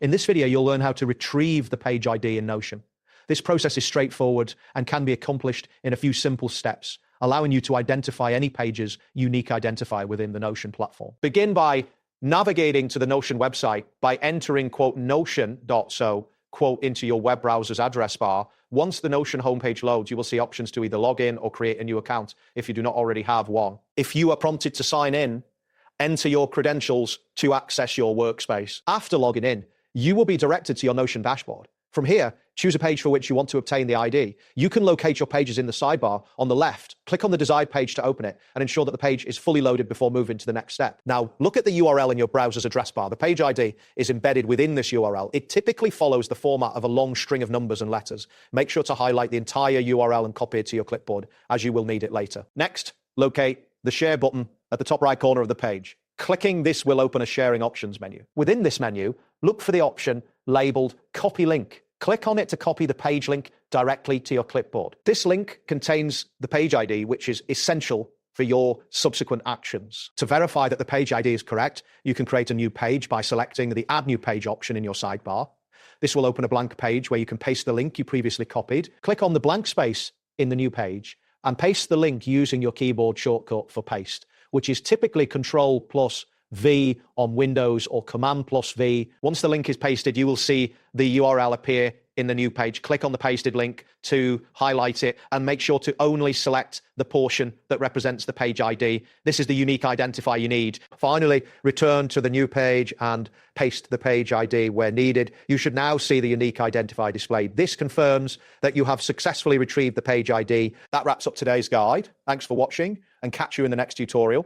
In this video, you'll learn how to retrieve the page ID in Notion. This process is straightforward and can be accomplished in a few simple steps, allowing you to identify any page's unique identifier within the Notion platform. Begin by navigating to the Notion website by entering notion.so into your web browser's address bar. Once the Notion homepage loads, you will see options to either log in or create a new account if you do not already have one. If you are prompted to sign in, enter your credentials to access your workspace. After logging in, you will be directed to your Notion dashboard. From here, choose a page for which you want to obtain the ID. You can locate your pages in the sidebar on the left, click on the desired page to open it, and ensure that the page is fully loaded before moving to the next step. Now, look at the URL in your browser's address bar. The page ID is embedded within this URL. It typically follows the format of a long string of numbers and letters. Make sure to highlight the entire URL and copy it to your clipboard, as you will need it later. Next, locate the Share button at the top right corner of the page. Clicking this will open a sharing options menu. Within this menu, look for the option labeled Copy Link. Click on it to copy the page link directly to your clipboard. This link contains the page ID, which is essential for your subsequent actions. To verify that the page ID is correct, you can create a new page by selecting the Add New Page option in your sidebar. This will open a blank page where you can paste the link you previously copied. Click on the blank space in the new page and paste the link using your keyboard shortcut for paste, which is typically Control+V on Windows or Command+V. Once the link is pasted, you will see the URL appear in the new page. Click on the pasted link to highlight it and make sure to only select the portion that represents the page ID. This is the unique identifier you need. Finally, return to the new page and paste the page ID where needed. You should now see the unique identifier displayed. This confirms that you have successfully retrieved the page ID. That wraps up today's guide. Thanks for watching and catch you in the next tutorial.